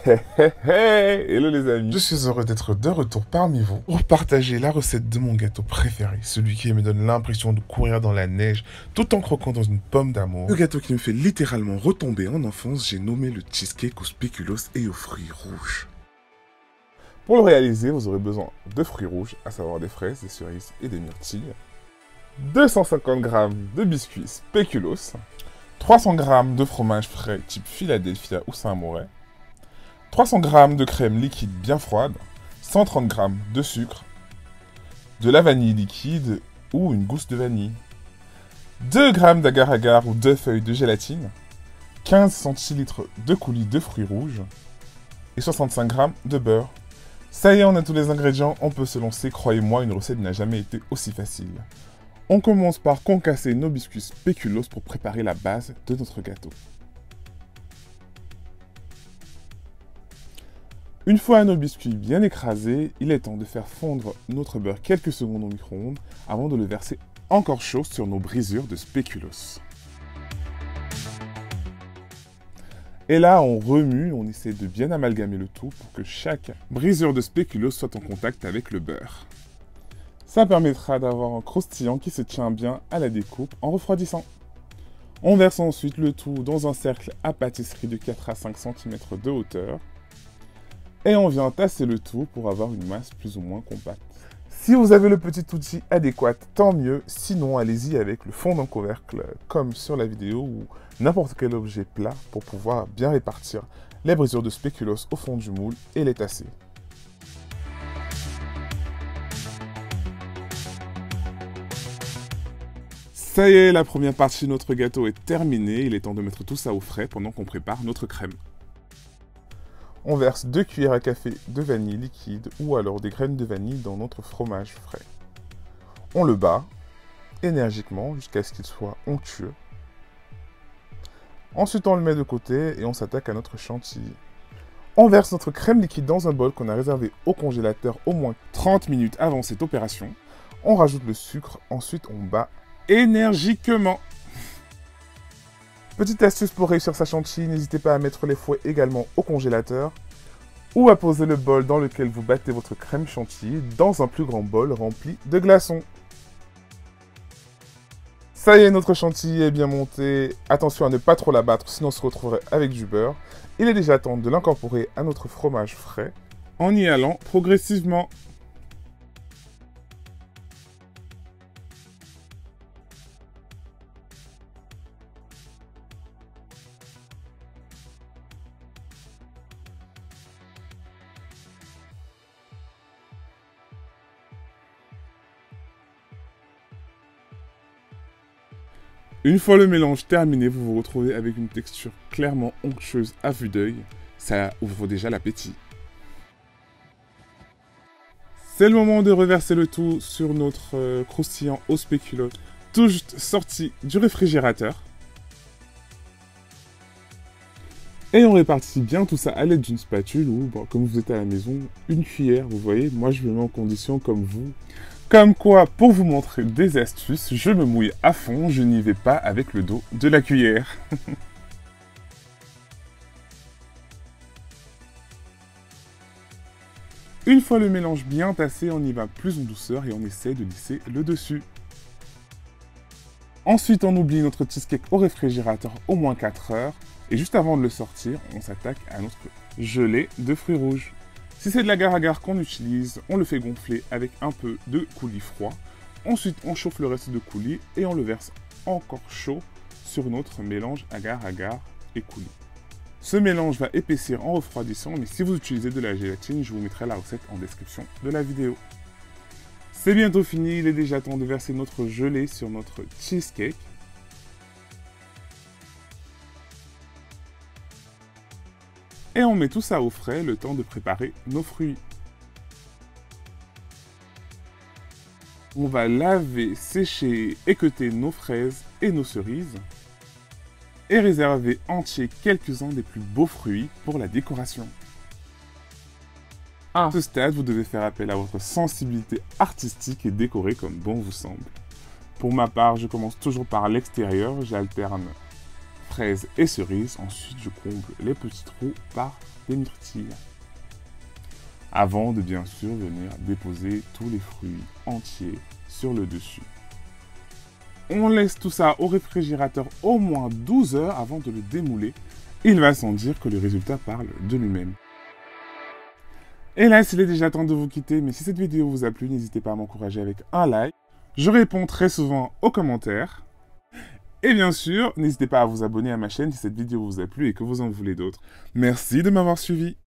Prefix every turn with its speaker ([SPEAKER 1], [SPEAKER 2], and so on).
[SPEAKER 1] Hey hey hey! Hello les amis! Je suis heureux d'être de retour parmi vous pour partager la recette de mon gâteau préféré, celui qui me donne l'impression de courir dans la neige tout en croquant dans une pomme d'amour. Le gâteau qui me fait littéralement retomber en enfance, j'ai nommé le cheesecake aux spéculoos et aux fruits rouges. Pour le réaliser, vous aurez besoin de fruits rouges, à savoir des fraises, des cerises et des myrtilles, 250 g de biscuits spéculoos, 300 g de fromage frais type Philadelphia ou Saint-Amaurais, 300 g de crème liquide bien froide, 130 g de sucre, de la vanille liquide ou une gousse de vanille, 2 g d'agar-agar ou 2 feuilles de gélatine, 15 centilitres de coulis de fruits rouges et 65 g de beurre. Ça y est, on a tous les ingrédients, on peut se lancer, croyez-moi, une recette n'a jamais été aussi facile. On commence par concasser nos biscuits spéculoos pour préparer la base de notre gâteau. Une fois nos biscuits bien écrasés, il est temps de faire fondre notre beurre quelques secondes au micro-ondes avant de le verser encore chaud sur nos brisures de spéculoos. Et là, on remue, on essaie de bien amalgamer le tout pour que chaque brisure de spéculoos soit en contact avec le beurre. Ça permettra d'avoir un croustillant qui se tient bien à la découpe en refroidissant. On verse ensuite le tout dans un cercle à pâtisserie de 4 à 5 cm de hauteur. Et on vient tasser le tout pour avoir une masse plus ou moins compacte. Si vous avez le petit outil adéquat, tant mieux. Sinon, allez-y avec le fond d'un couvercle, comme sur la vidéo, ou n'importe quel objet plat pour pouvoir bien répartir les brisures de spéculoos au fond du moule et les tasser. Ça y est, la première partie de notre gâteau est terminée. Il est temps de mettre tout ça au frais pendant qu'on prépare notre crème. On verse 2 cuillères à café de vanille liquide ou alors des graines de vanille dans notre fromage frais. On le bat énergiquement jusqu'à ce qu'il soit onctueux. Ensuite, on le met de côté et on s'attaque à notre chantilly. On verse notre crème liquide dans un bol qu'on a réservé au congélateur au moins 30 minutes avant cette opération. On rajoute le sucre, ensuite on bat énergiquement. Petite astuce pour réussir sa chantilly, n'hésitez pas à mettre les fouets également au congélateur ou à poser le bol dans lequel vous battez votre crème chantilly dans un plus grand bol rempli de glaçons. Ça y est, notre chantilly est bien monté. Attention à ne pas trop la battre, sinon on se retrouverait avec du beurre. Il est déjà temps de l'incorporer à notre fromage frais en y allant progressivement. Une fois le mélange terminé, vous vous retrouvez avec une texture clairement onctueuse à vue d'œil. Ça ouvre déjà l'appétit. C'est le moment de reverser le tout sur notre croustillant au spéculoos, tout juste sorti du réfrigérateur. Et on répartit bien tout ça à l'aide d'une spatule ou, bon, comme vous êtes à la maison, une cuillère, vous voyez. Moi, je me mets en condition comme vous. Comme quoi, pour vous montrer des astuces, je me mouille à fond, je n'y vais pas avec le dos de la cuillère. Une fois le mélange bien tassé, on y va plus en douceur et on essaie de lisser le dessus. Ensuite, on oublie notre cheesecake au réfrigérateur au moins 4 heures. Et juste avant de le sortir, on s'attaque à notre gelée de fruits rouges. Si c'est de l'agar-agar qu'on utilise, on le fait gonfler avec un peu de coulis froid. Ensuite, on chauffe le reste de coulis et on le verse encore chaud sur notre mélange agar-agar et coulis. Ce mélange va épaissir en refroidissant, mais si vous utilisez de la gélatine, je vous mettrai la recette en description de la vidéo. C'est bientôt fini, il est déjà temps de verser notre gelée sur notre cheesecake. Et on met tout ça au frais, le temps de préparer nos fruits. On va laver, sécher, équeuter nos fraises et nos cerises. Et réserver entiers quelques-uns des plus beaux fruits pour la décoration. À ce stade, vous devez faire appel à votre sensibilité artistique et décorer comme bon vous semble. Pour ma part, je commence toujours par l'extérieur, j'alterne fraises et cerises. Ensuite, je comble les petits trous par des myrtilles. Avant de bien sûr venir déposer tous les fruits entiers sur le dessus. On laisse tout ça au réfrigérateur au moins 12 heures avant de le démouler. Il va sans dire que le résultat parle de lui-même. Et là, il est déjà temps de vous quitter, mais si cette vidéo vous a plu, n'hésitez pas à m'encourager avec un like. Je réponds très souvent aux commentaires. Et bien sûr, n'hésitez pas à vous abonner à ma chaîne si cette vidéo vous a plu et que vous en voulez d'autres. Merci de m'avoir suivi.